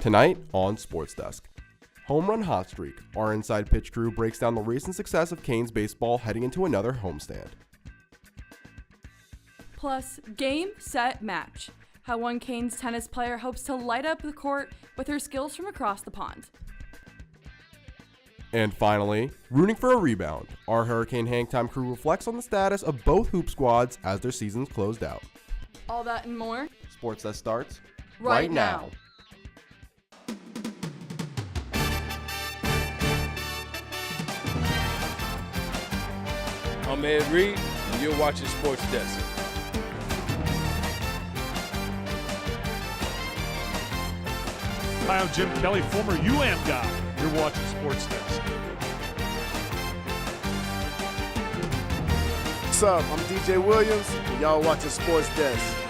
Tonight on SportsDesk. Home run hot streak. Our inside pitch crew breaks down the recent success of Canes baseball heading into another homestand. Plus, game, set, match. How one Canes tennis player hopes to light up the court with her skills from across the pond. And finally, rooting for a rebound. Our Hurricane Hangtime crew reflects on the status of both hoop squads as their seasons closed out. All that and more. SportsDesk starts right now. I'm Ed Reed, and you're watching SportsDesk. Hi, I'm Jim Kelly, former UM guy. You're watching SportsDesk. What's up? I'm DJ Williams, and y'all watching SportsDesk.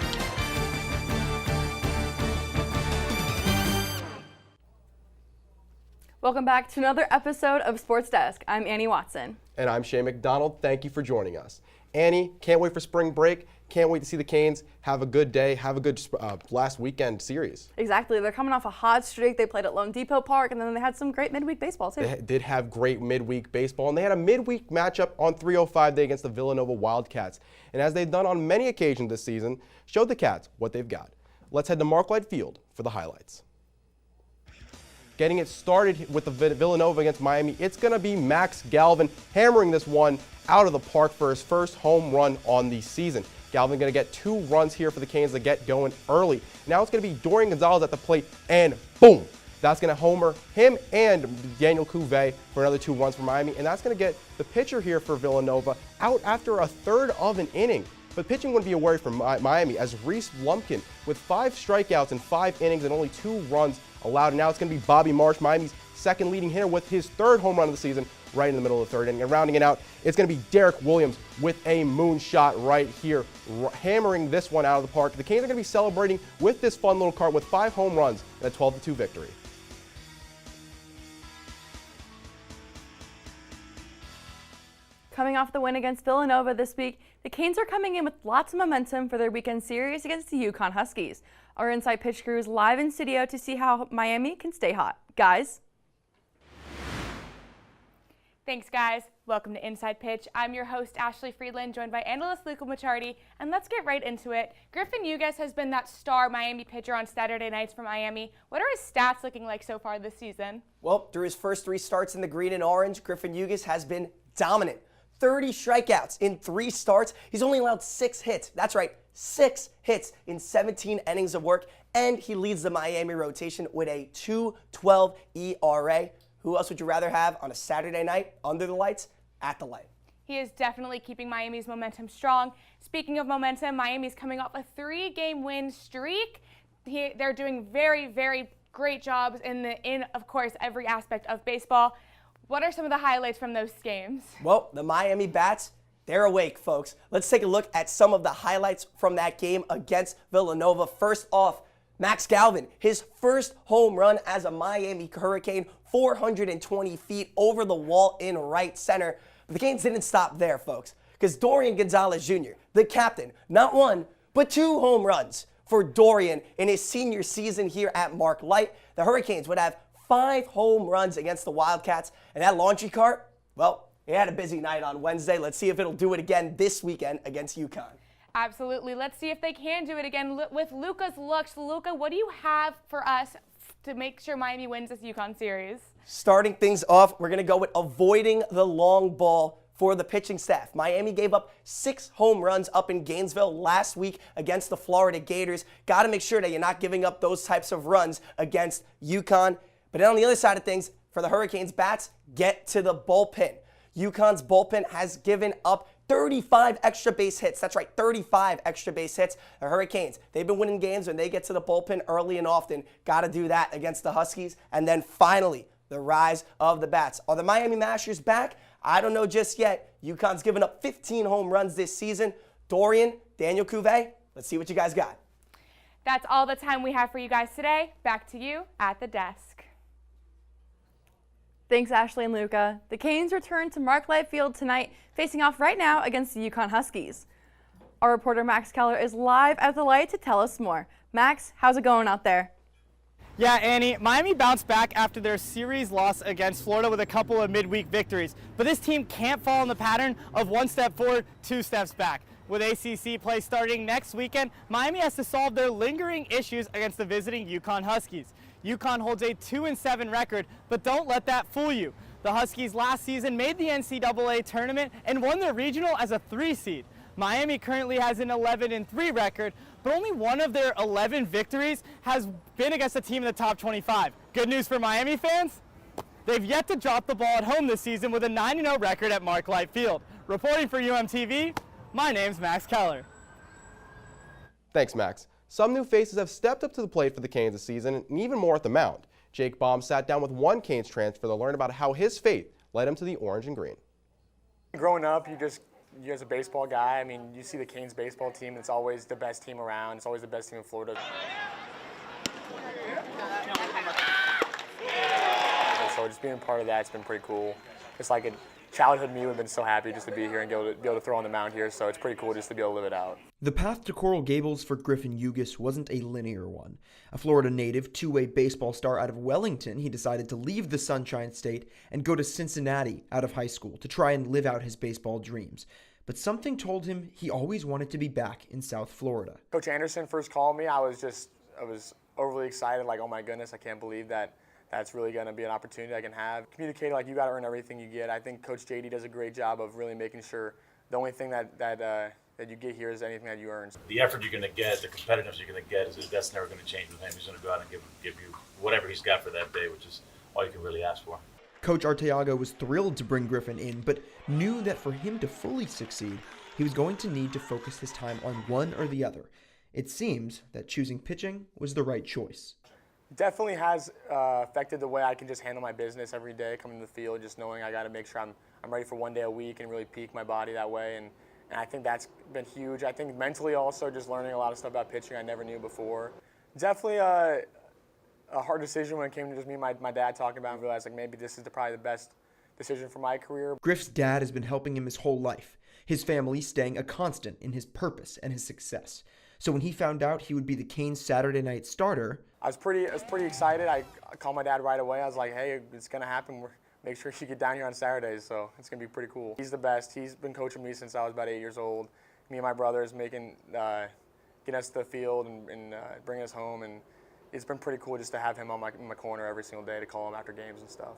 Welcome back to another episode of Sports Desk. I'm Annie Watson. And I'm Shay McDonald. Thank you for joining us. Annie, can't wait for spring break. Can't wait to see the Canes have a good day, have a good last weekend series. Exactly. They're coming off a hot streak. They played at Lone Depot Park, and then they had some great midweek baseball, too. They did have great midweek baseball, and they had a midweek matchup on 305 Day against the Villanova Wildcats. And as they've done on many occasions this season, showed the Cats what they've got. Let's head to Marklight Field for the highlights. Getting it started with the Villanova against Miami, it's going to be Max Galvin hammering this one out of the park for his first home run on the season. Galvin going to get 2 runs here for the Canes to get going early. Now it's going to be Dorian Gonzalez at the plate, and boom! That's going to homer him and Daniel Cuvée for another 2 runs for Miami, and that's going to get the pitcher here for Villanova out after a third of an inning. But pitching wouldn't be a worry for Miami, as Reese Lumpkin with 5 strikeouts in 5 innings and only 2 runs allowed. And now it's going to be Bobby Marsh, Miami's second leading hitter, with his 3rd home run of the season right in the middle of the 3rd inning. And rounding it out, it's going to be Derek Williams with a moonshot right here, hammering this one out of the park. The Canes are going to be celebrating with this fun little cart with 5 home runs and a 12-2 victory. Coming off the win against Villanova this week, the Canes are coming in with lots of momentum for their weekend series against the UConn Huskies. Our inside pitch crew is live in studio to see how Miami can stay hot. Guys? Thanks, guys. Welcome to Inside Pitch. I'm your host, Ashley Friedland, joined by analyst Luca Macciardi, and let's get right into it. Griffin Ugas has been that star Miami pitcher on Saturday nights for Miami. What are his stats looking like so far this season? Well, through his first 3 starts in the green and orange, Griffin Ugas has been dominant. 30 strikeouts in 3 starts. He's only allowed 6 hits. That's right, 6 hits in 17 innings of work, and he leads the Miami rotation with a 2.12 ERA. Who else would you rather have on a Saturday night under the lights, at the light? He is definitely keeping Miami's momentum strong. Speaking of momentum, Miami's coming off a 3-game win streak. They're doing very, very great jobs in, of course, every aspect of baseball. What are some of the highlights from those games? Well, the Miami Bats, they're awake, folks. Let's take a look at some of the highlights from that game against Villanova. First off, Max Galvin, his first home run as a Miami Hurricane, 420 feet over the wall in right center. But the Canes didn't stop there, folks, because Dorian Gonzalez Jr., the captain, not 1, but 2 home runs for Dorian in his senior season here at Mark Light. The Hurricanes would have 5 home runs against the Wildcats, and that laundry cart, well, he had a busy night on Wednesday. Let's see if it'll do it again this weekend against UConn. Absolutely. Let's see if they can do it again with Luca's looks. Luca, what do you have for us to make sure Miami wins this UConn series? Starting things off, we're going to go with avoiding the long ball for the pitching staff. Miami gave up 6 home runs up in Gainesville last week against the Florida Gators. Got to make sure that you're not giving up those types of runs against UConn. But then on the other side of things, for the Hurricanes bats, get to the bullpen. UConn's bullpen has given up 35 extra base hits. That's right, 35 extra base hits. The Hurricanes, they've been winning games when they get to the bullpen early and often. Got to do that against the Huskies. And then finally, the rise of the bats. Are the Miami Mashers back? I don't know just yet. UConn's given up 15 home runs this season. Dorian, Daniel Cuvée, let's see what you guys got. That's all the time we have for you guys today. Back to you at the desk. Thanks, Ashley and Luca. The Canes return to Mark Light Field tonight, facing off right now against the UConn Huskies. Our reporter Max Keller is live at the light to tell us more. Max, how's it going out there? Yeah, Annie, Miami bounced back after their series loss against Florida with a couple of midweek victories. But this team can't fall in the pattern of one step forward, two steps back. With ACC play starting next weekend, Miami has to solve their lingering issues against the visiting UConn Huskies. UConn holds a 2-7 record, but don't let that fool you. The Huskies last season made the NCAA tournament and won the regional as a 3 seed. Miami currently has an 11-3 record, but only one of their 11 victories has been against a team in the top 25. Good news for Miami fans? They've yet to drop the ball at home this season with a 9-0 record at Mark Light Field. Reporting for UMTV, my name's Max Keller. Thanks, Max. Some new faces have stepped up to the plate for the Canes this season, and even more at the mound. Jake Baum sat down with one Canes transfer to learn about how his faith led him to the orange and green. Growing up, you as a baseball guy, I mean, you see the Canes baseball team, it's always the best team around. It's always the best team in Florida. So just being part of that, it's been pretty cool. It's like a childhood me would have been so happy just to be here and be able to throw on the mound here, so it's pretty cool just to be able to live it out. The path to Coral Gables for Griffin Ugis wasn't a linear one. A Florida native, two-way baseball star out of Wellington, he decided to leave the Sunshine State and go to Cincinnati out of high school to try and live out his baseball dreams. But something told him he always wanted to be back in South Florida. Coach Anderson first called me, I was overly excited, like, oh my goodness, I can't believe that's really going to be an opportunity I can have. Communicate like you got to earn everything you get. I think Coach JD does a great job of really making sure the only thing that you get here is anything that you earn. The effort you're going to get, the competitiveness you're going to get, that's never going to change with him. He's going to go out and give you whatever he's got for that day, which is all you can really ask for. Coach Arteaga was thrilled to bring Griffin in, but knew that for him to fully succeed, he was going to need to focus his time on one or the other. It seems that choosing pitching was the right choice. Definitely has affected the way I can just handle my business every day, coming to the field, just knowing I got to make sure I'm ready for one day a week and really peak my body that way. And I think that's been huge. I think mentally also just learning a lot of stuff about pitching I never knew before. Definitely a hard decision when it came to just me and my dad talking about it and realized like maybe this is probably the best decision for my career. Griff's dad has been helping him his whole life, his family staying a constant in his purpose and his success. So when he found out he would be the Canes Saturday night starter, I was pretty excited. I called my dad right away. I was like, hey, it's going to happen. Make sure you get down here on Saturdays, so it's going to be pretty cool. He's the best. He's been coaching me since I was about 8 years old. Me and my brothers getting us to the field and bringing us home, and it's been pretty cool just to have him in my corner every single day to call him after games and stuff.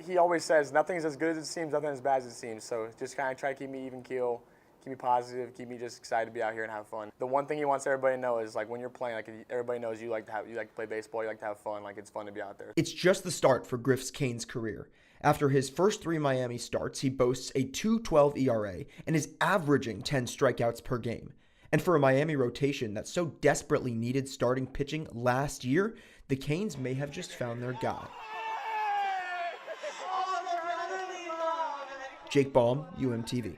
He always says, nothing's as good as it seems, nothing as bad as it seems, so just kind of try to keep me even keel. Keep me positive, keep me just excited to be out here and have fun. The one thing he wants everybody to know is like when you're playing, like everybody knows you like to play baseball, you like to have fun, like it's fun to be out there. It's just the start for Griff's Canes career. After his first 3 Miami starts, he boasts a 2.12 ERA and is averaging 10 strikeouts per game. And for a Miami rotation that so desperately needed starting pitching last year, the Canes may have just found their guy. Jake Baum, UMTV.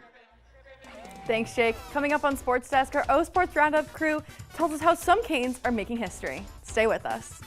Thanks, Jake. Coming up on Sports Desk, our O Sports Roundup crew tells us how some Canes are making history. Stay with us.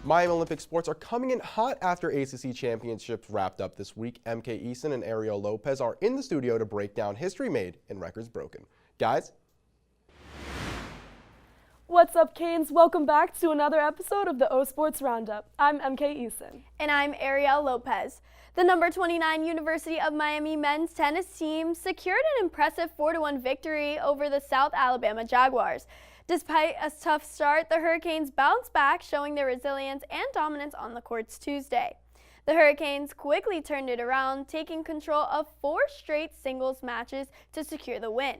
Miami Olympic sports are coming in hot after ACC championships wrapped up this week. MK Eason and Ariel Lopez are in the studio to break down history made and records broken. Guys? What's up, Canes? Welcome back to another episode of the O Sports Roundup. I'm MK Eason. And I'm Ariel Lopez. The number 29 University of Miami men's tennis team secured an impressive 4-1 victory over the South Alabama Jaguars. Despite a tough start, the Hurricanes bounced back, showing their resilience and dominance on the courts Tuesday. The Hurricanes quickly turned it around, taking control of 4 straight singles matches to secure the win.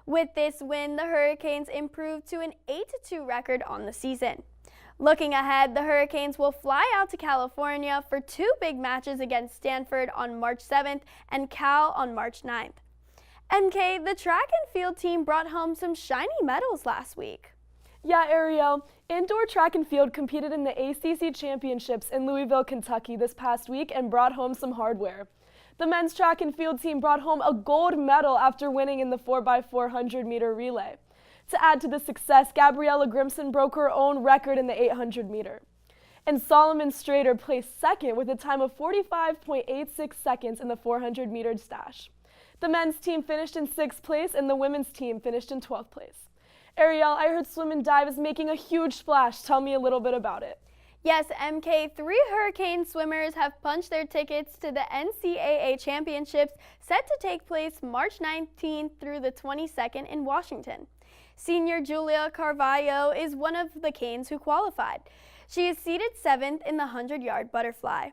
With this win, the Hurricanes improved to an 8-2 record on the season. Looking ahead, the Hurricanes will fly out to California for 2 big matches against Stanford on March 7th and Cal on March 9th. MK, the track and field team brought home some shiny medals last week. Yeah, Ariel. Indoor track and field competed in the ACC Championships in Louisville, Kentucky this past week and brought home some hardware. The men's track and field team brought home a gold medal after winning in the 4x400 meter relay. To add to the success, Gabriella Grimson broke her own record in the 800 meter. And Solomon Strader placed second with a time of 45.86 seconds in the 400 meter dash. The men's team finished in 6th place and the women's team finished in 12th place. Ariel, I heard swim and dive is making a huge splash. Tell me a little bit about it. Yes, MK, 3 Hurricane swimmers have punched their tickets to the NCAA Championships set to take place March 19th through the 22nd in Washington. Senior Julia Carvalho is one of the Canes who qualified. She is seated 7th in the 100-yard butterfly.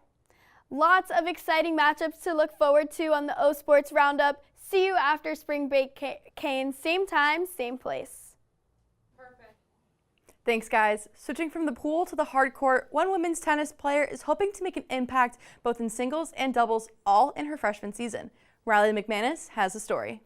Lots of exciting matchups to look forward to on the O Sports Roundup. See you after spring break, Canes. Same time, same place. Perfect. Thanks, guys. Switching from the pool to the hard court, one women's tennis player is hoping to make an impact both in singles and doubles, all in her freshman season. Riley McManus has the story.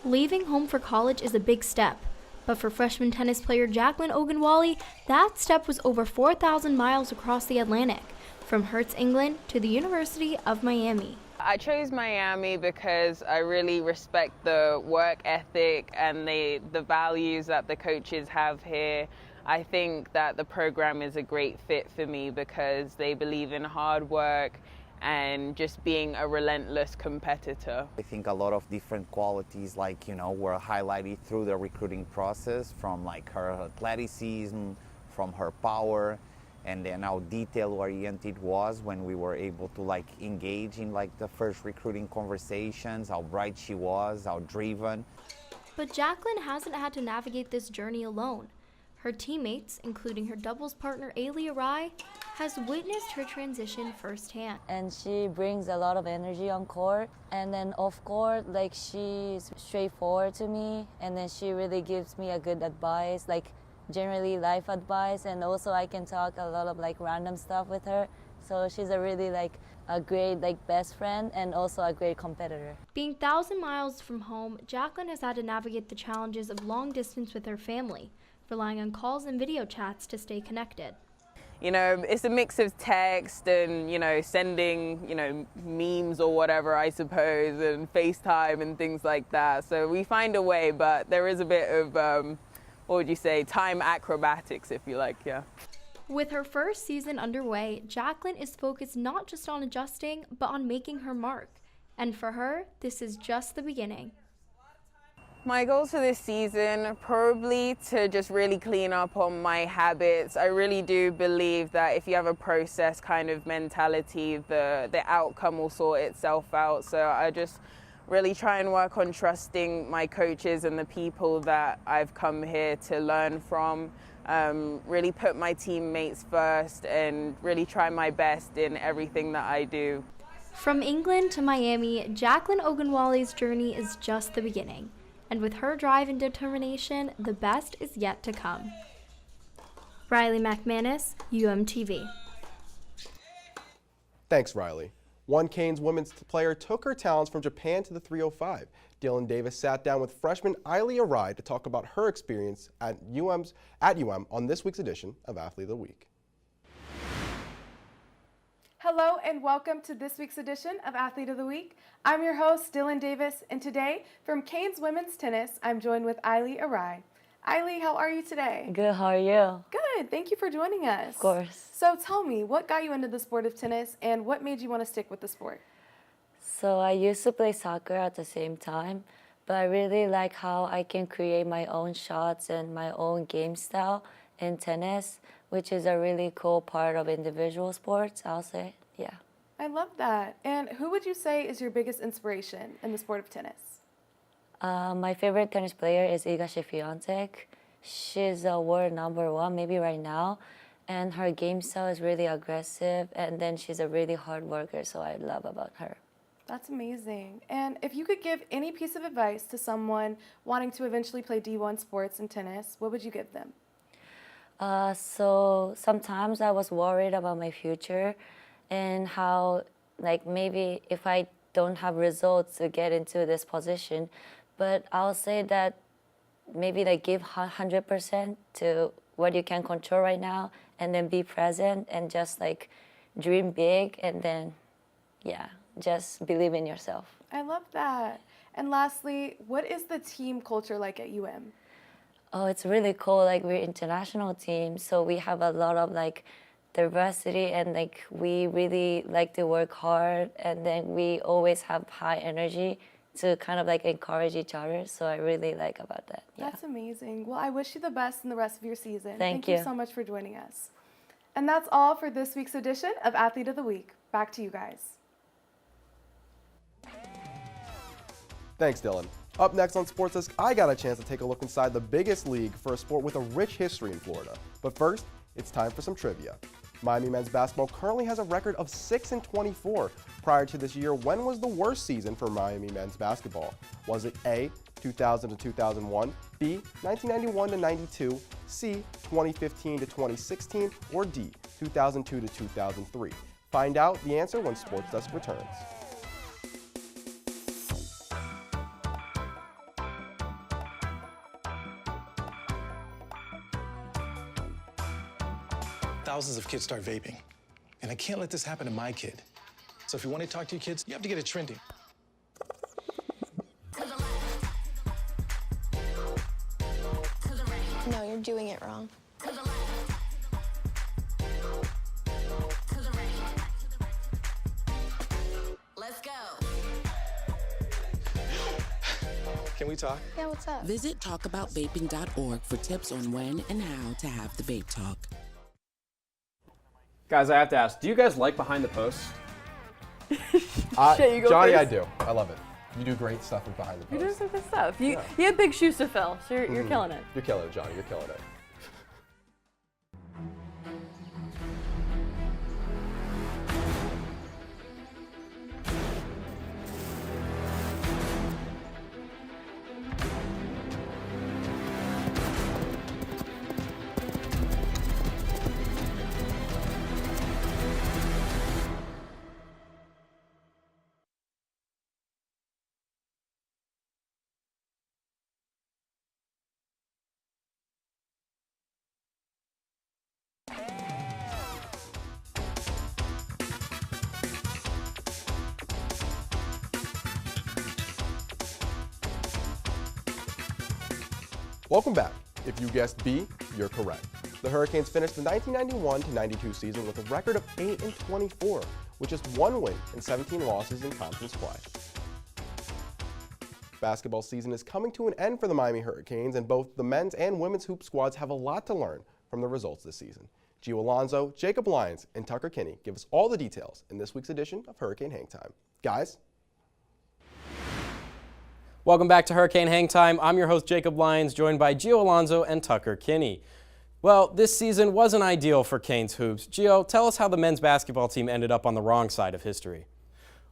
Leaving home for college is a big step, but for freshman tennis player Jacqueline Ogunwale, that step was over 4,000 miles across the Atlantic, from Hertz, England to the University of Miami. I chose Miami because I really respect the work ethic and the values that the coaches have here. I think that the program is a great fit for me because they believe in hard work and just being a relentless competitor. I think a lot of different qualities, like, were highlighted through the recruiting process, from like her athleticism, from her power, and then how detail-oriented was when we were able to engage in the first recruiting conversations, how bright she was, how driven. But Jacqueline hasn't had to navigate this journey alone. Her teammates, including her doubles partner Ailey Arai, has witnessed her transition firsthand. And she brings a lot of energy on court, and then off court, she's straightforward to me, and then she really gives me a good advice, generally life advice, and also I can talk a lot of random stuff with her. So she's a really a great best friend and also a great competitor. Being 1,000 miles from home, Jacqueline has had to navigate the challenges of long distance with her family, relying on calls and video chats to stay connected. It's a mix of text and, sending, memes or whatever, I suppose, and FaceTime and things like that. So we find a way, but there is a bit of, what would you say, time acrobatics, if you like, yeah. With her first season underway, Jacqueline is focused not just on adjusting, but on making her mark. And for her, this is just the beginning. My goals for this season, probably to just really clean up on my habits. I really do believe that if you have a process kind of mentality, the outcome will sort itself out. So I just really try and work on trusting my coaches and the people that I've come here to learn from. Really put my teammates first and really try my best in everything that I do. From England to Miami, Jacqueline Ogunwale's journey is just the beginning. And with her drive and determination, the best is yet to come. Riley McManus, UMTV. Thanks, Riley. One Canes women's player took her talents from Japan to the 305. Dylan Davis sat down with freshman Ailey Arai to talk about her experience at UM on this week's edition of Athlete of the Week. Hello and welcome to this week's edition of Athlete of the Week. I'm your host, Dylan Davis, and today, from Canes Women's Tennis, I'm joined with Ailey Arai. Ailey, how are you today? Good, how are you? Good, thank you for joining us. Of course. So tell me, what got you into the sport of tennis and what made you want to stick with the sport? So I used to play soccer at the same time, but I really like how I can create my own shots and my own game style in tennis, which is a really cool part of individual sports, I'll say, yeah. I love that. And who would you say is your biggest inspiration in the sport of tennis? My favorite tennis player is Iga Świątek. She's world #1, maybe right now. and her game style is really aggressive, and then she's a really hard worker, so I love about her. That's amazing. And if you could give any piece of advice to someone wanting to eventually play D1 sports and tennis, what would you give them? So sometimes I was worried about my future and how, like, maybe if I don't have results to get into this position, but I'll say that maybe like give 100% to what you can control right now, and then be present and just like dream big, and then, yeah, just believe in yourself. I love that. And lastly, what is the team culture like at UM? Oh, it's really cool. Like, we're international team, so we have a lot of like diversity, and like we really like to work hard, and then we always have high energy to kind of like encourage each other. So I really like about that. Yeah. That's amazing. Well, I wish you the best in the rest of your season. Thank you you so much for joining us. And that's all for this week's edition of Athlete of the Week. Back to you guys. Thanks, Dylan. Up next on SportsDesk, I got a chance to take a look inside the biggest league for a sport with a rich history in Florida. But first, it's time for some trivia. Miami men's basketball currently has a record of 6-24. Prior to this year, when was the worst season for Miami men's basketball? Was it A, 2000 to 2001, B, 1991 to 92, C, 2015 to 2016, or D, 2002 to 2003? Find out the answer when SportsDesk returns. Thousands of kids start vaping, and I can't let this happen to my kid. So if you want to talk to your kids, you have to get it trending. No, you're doing it wrong. Let's go. Can we talk? Yeah, what's up? Visit talkaboutvaping.org for tips on when and how to have the vape talk. Guys, I have to ask, do you guys like Behind the Post? Shit, you go Johnny, first. I do. I love it. You do great stuff with Behind the Post. You're doing some good stuff. You have big shoes to fill, so you're killing it. You're killing it, Johnny. You're killing it. Welcome back. If you guessed B, you're correct. The Hurricanes finished the 1991 to 92 season with a record of 8-24, with just one win and 17 losses in conference play. Basketball season is coming to an end for the Miami Hurricanes, and both the men's and women's hoop squads have a lot to learn from the results this season. Gio Alonso, Jacob Lyons, and Tucker Kinney give us all the details in this week's edition of Hurricane Hang Time. Guys? Welcome back to Hurricane Hang Time. I'm your host, Jacob Lyons, joined by Gio Alonso and Tucker Kinney. Well, this season wasn't ideal for Canes hoops. Gio, tell us how the men's basketball team ended up on the wrong side of history.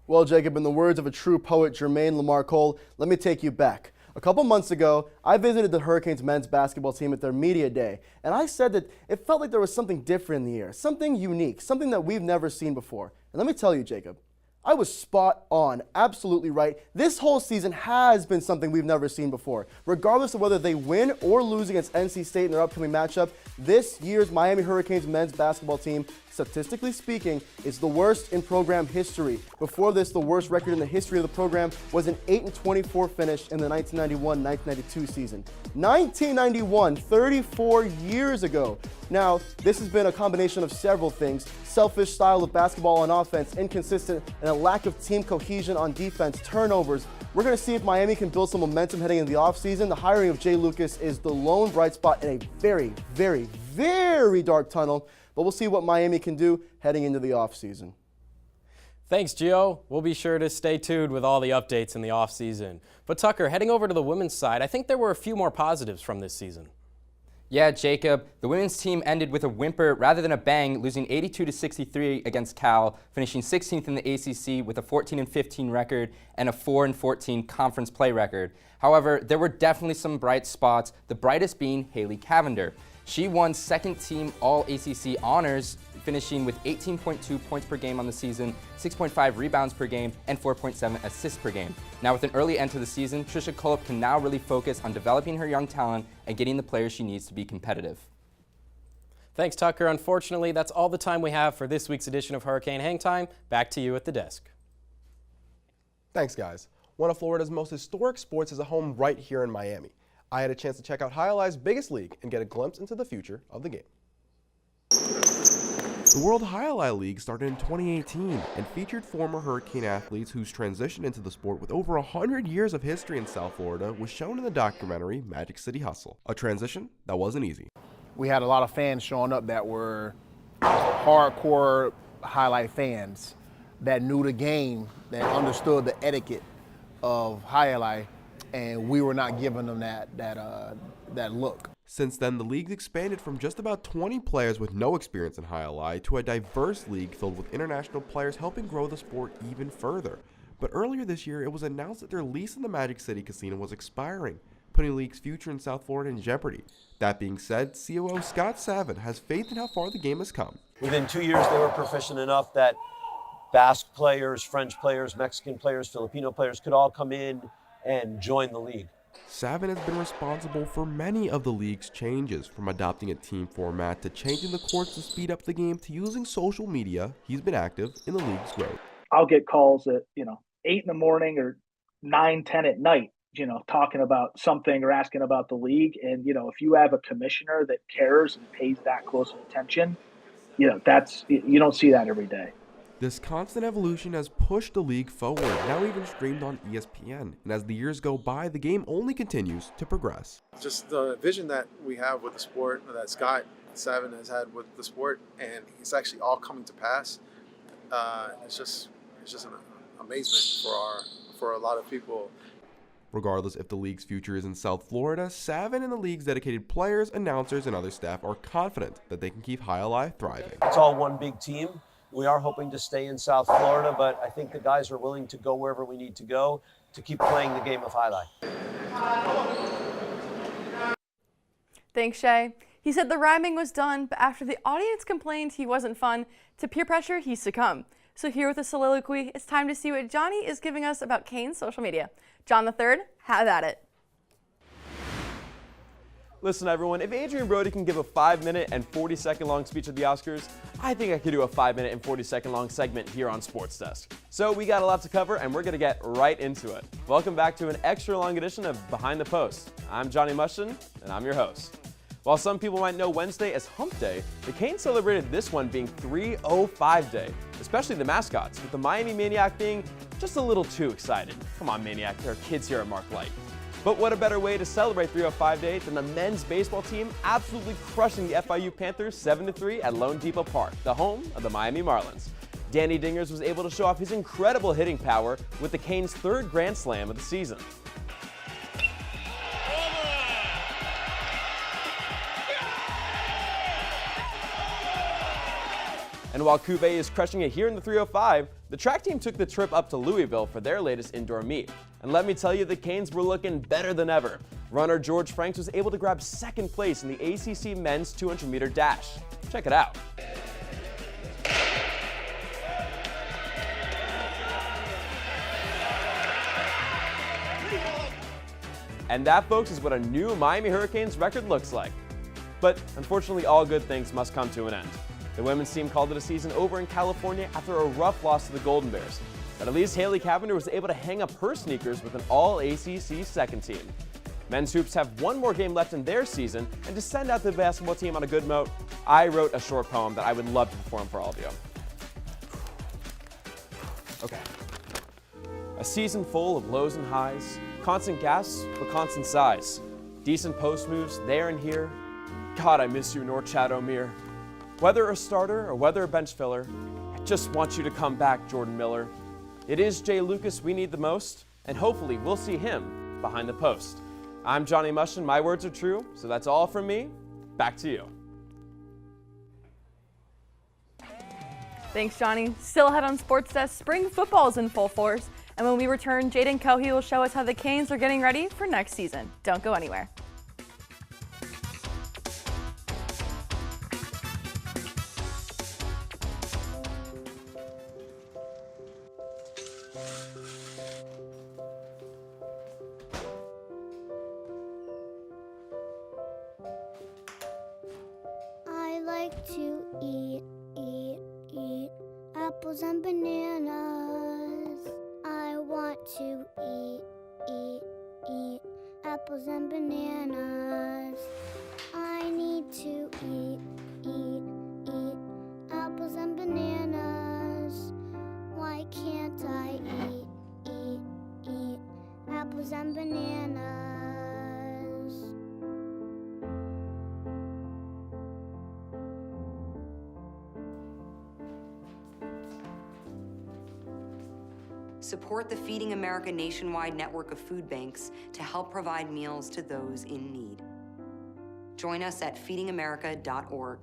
Well, Jacob, in the words of a true poet, Jermaine Lamar Cole, let me take you back. A couple months ago, I visited the Hurricanes men's basketball team at their media day, and I said that it felt like there was something different in the air, something unique, something that we've never seen before. And let me tell you, Jacob, I was spot on, absolutely right. This whole season has been something we've never seen before. Regardless of whether they win or lose against NC State in their upcoming matchup, this year's Miami Hurricanes men's basketball team, statistically speaking, is the worst in program history. Before this, the worst record in the history of the program was an 8-24 finish in the 1991-1992 season. 1991, 34 years ago. Now, this has been a combination of several things: selfish style of basketball on offense, inconsistent, and a lack of team cohesion on defense, turnovers. We're going to see if Miami can build some momentum heading into the offseason. The hiring of Jay Lucas is the lone bright spot in a very, very, very dark tunnel, but we'll see what Miami can do heading into the offseason. Thanks, Gio. We'll be sure to stay tuned with all the updates in the offseason. But Tucker, heading over to the women's side, I think there were a few more positives from this season. Yeah, Jacob, the women's team ended with a whimper rather than a bang, losing 82-63 against Cal, finishing 16th in the ACC with a 14-15 record and a 4-14 conference play record. However, there were definitely some bright spots, the brightest being Haley Cavender. She won second team All-ACC honors, finishing with 18.2 points per game on the season, 6.5 rebounds per game, and 4.7 assists per game. Now with an early end to the season, Trisha Culp can now really focus on developing her young talent and getting the players she needs to be competitive. Thanks, Tucker. Unfortunately, that's all the time we have for this week's edition of Hurricane Hang Time. Back to you at the desk. Thanks, guys. One of Florida's most historic sports is a home right here in Miami. I had a chance to check out Highline's biggest league and get a glimpse into the future of the game. The World Highlight League started in 2018 and featured former Hurricane athletes whose transition into the sport with over 100 years of history in South Florida was shown in the documentary Magic City Hustle, a transition that wasn't easy. We had a lot of fans showing up that were hardcore highlight fans that knew the game, that understood the etiquette of highlight, and we were not giving them that look. Since then, the league expanded from just about 20 players with no experience in highlight to a diverse league filled with international players helping grow the sport even further. But earlier this year, it was announced that their lease in the Magic City Casino was expiring, putting the league's future in South Florida in jeopardy. That being said, COO Scott Savin has faith in how far the game has come. Within 2 years, they were proficient enough that Basque players, French players, Mexican players, Filipino players could all come in and join the league. Savin has been responsible for many of the league's changes, from adopting a team format to changing the courts to speed up the game to using social media. He's been active in the league's growth. I'll get calls at 8 in the morning or 9, 10 at night, talking about something or asking about the league. And if you have a commissioner that cares and pays that close of attention, you don't see that every day. This constant evolution has pushed the league forward, now even streamed on ESPN. And as the years go by, the game only continues to progress. Just the vision that we have with the sport, that Scott Savin has had with the sport, and it's actually all coming to pass. It's just an amazement for a lot of people. Regardless if the league's future is in South Florida, Savin and the league's dedicated players, announcers, and other staff are confident that they can keep Highlight thriving. It's all one big team. We are hoping to stay in South Florida, but I think the guys are willing to go wherever we need to go to keep playing the game of highlight. Thanks, Shay. He said the rhyming was done, but after the audience complained he wasn't fun, to peer pressure he succumbed. So here with a soliloquy, it's time to see what Johnny is giving us about Kane's social media. John III, have at it. Listen, everyone, if Adrian Brody can give a 5-minute and 40-second long speech at the Oscars, I think I could do a 5-minute and 40-second long segment here on Sports Desk. So we got a lot to cover, and we're going to get right into it. Welcome back to an extra long edition of Behind the Post. I'm Johnny Mushton, and I'm your host. While some people might know Wednesday as Hump Day, the Canes celebrated this one being 305 Day, especially the mascots, with the Miami Maniac being just a little too excited. Come on, Maniac, there are kids here at Mark Light. But what a better way to celebrate 305 Day than the men's baseball team absolutely crushing the FIU Panthers 7-3 at Lone Depot Park, the home of the Miami Marlins. Danny Dingers was able to show off his incredible hitting power with the Canes' third grand slam of the season. And while Cuvée is crushing it here in the 305, the track team took the trip up to Louisville for their latest indoor meet. And let me tell you, the Canes were looking better than ever. Runner George Franks was able to grab second place in the ACC men's 200-meter dash. Check it out. And that, folks, is what a new Miami Hurricanes record looks like. But unfortunately, all good things must come to an end. The women's team called it a season over in California after a rough loss to the Golden Bears. But at least Haley Cavender was able to hang up her sneakers with an all-ACC second team. Men's hoops have one more game left in their season, and to send out the basketball team on a good note, I wrote a short poem that I would love to perform for all of you. Okay. A season full of lows and highs, constant gas but constant size, decent post moves there and here. God, I miss you, Norchad O'Meara. Whether a starter or whether a bench filler, I just want you to come back, Jordan Miller. It is Jay Lucas we need the most, and hopefully we'll see him behind the post. I'm Johnny Mushton, my words are true, so that's all from me. back to you. Thanks, Johnny. Still ahead on SportsDesk, spring football is in full force. And when we return, Jaden Cohey will show us how the Canes are getting ready for next season. Don't go anywhere. I like to eat apples and bananas. I want to eat apples and bananas. I need to eat apples and bananas. Why can't I eat apples and bananas? Support the Feeding America nationwide network of food banks to help provide meals to those in need. Join us at feedingamerica.org.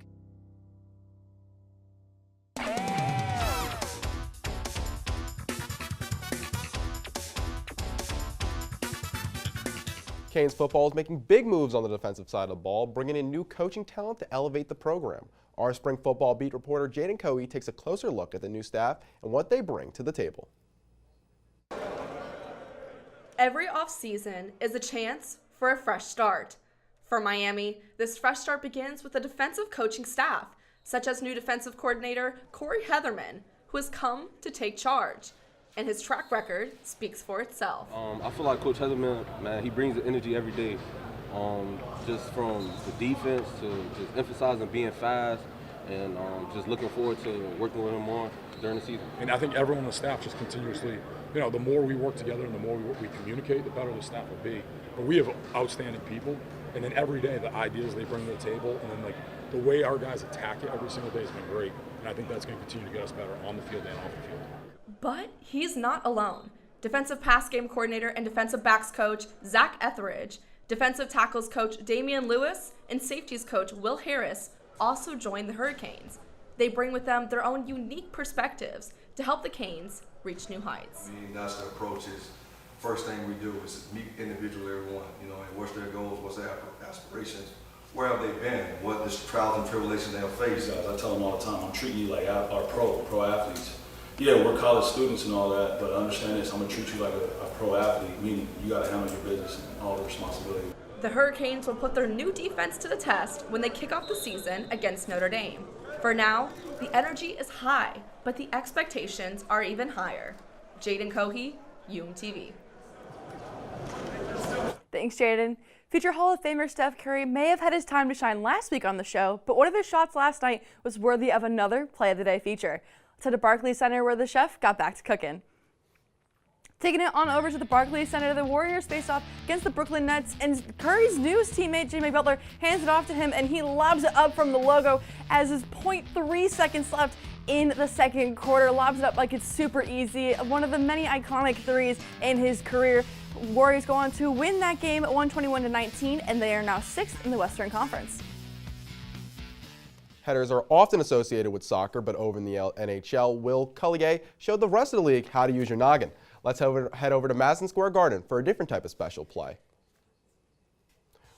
Canes football is making big moves on the defensive side of the ball, bringing in new coaching talent to elevate the program. Our spring football beat reporter Jaden Cohey takes a closer look at the new staff and what they bring to the table. Every offseason is a chance for a fresh start. For Miami, this fresh start begins with a defensive coaching staff, such as new defensive coordinator Corey Heatherman, who has come to take charge. And his track record speaks for itself. I feel like Coach Heatherman, man, he brings the energy every day. Just from the defense to just emphasizing being fast and just looking forward to working with him more during the season. And I think everyone on the staff just continuously, the more we work together and the more we communicate, the better the staff will be. But we have outstanding people, and then every day the ideas they bring to the table, and then the way our guys attack it every single day has been great. And I think that's going to continue to get us better on the field and off the field. But he's not alone. Defensive pass game coordinator and defensive backs coach Zach Etheridge, defensive tackles coach Damian Lewis, and safeties coach Will Harris also joined the Hurricanes. They bring with them their own unique perspectives to help the Canes reach new heights. I mean, that's the approach. Is first thing we do is meet individually everyone, and what's their goals, what's their aspirations, where have they been, what the trials and tribulations they have faced. I tell them all the time, I'm treating you like our pro athletes. Yeah, we're college students and all that, but understand this, I'm gonna treat you like a pro athlete, meaning you gotta handle your business and all the responsibility. The Hurricanes will put their new defense to the test when they kick off the season against Notre Dame. For now, the energy is high, but the expectations are even higher. Jaden Cohey, UMTV. Thanks, Jaden. Future Hall of Famer Steph Curry may have had his time to shine last week on the show, but one of his shots last night was worthy of another Play of the Day feature. Let's head to Barclays Center where the chef got back to cooking. Taking it on over to the Barclays Center, the Warriors face off against the Brooklyn Nets, and Curry's newest teammate, Jimmy Butler, hands it off to him, and he lobs it up from the logo as there's 0.3 seconds left in the second quarter. Lobs it up like it's super easy. One of the many iconic threes in his career. Warriors go on to win that game at 121-19, and they are now 6th in the Western Conference. Headers are often associated with soccer, but over in the NHL, Will Collier showed the rest of the league how to use your noggin. Let's head over to Madison Square Garden for a different type of special play.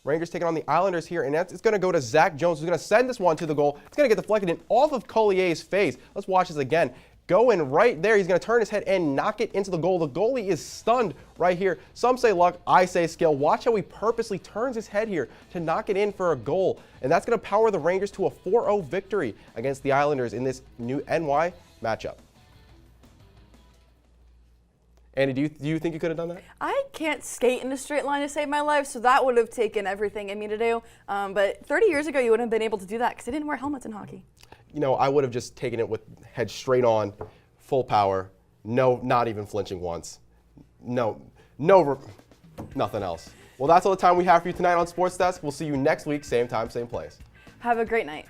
Rangers taking on the Islanders here, and it's going to go to Zach Jones, who's going to send this one to the goal. It's going to get deflected in off of Collier's face. Let's watch this again. Going right there, he's going to turn his head and knock it into the goal. The goalie is stunned right here. Some say luck, I say skill. Watch how he purposely turns his head here to knock it in for a goal. And that's going to power the Rangers to a 4-0 victory against the Islanders in this new NY matchup. Andy, do you think you could have done that? I can't skate in a straight line to save my life, so that would have taken everything in me to do. But 30 years ago, you wouldn't have been able to do that because they didn't wear helmets in hockey. I would have just taken it with head straight on, full power, not even flinching once. Nothing else. Well, that's all the time we have for you tonight on Sports Desk. We'll see you next week, same time, same place. Have a great night.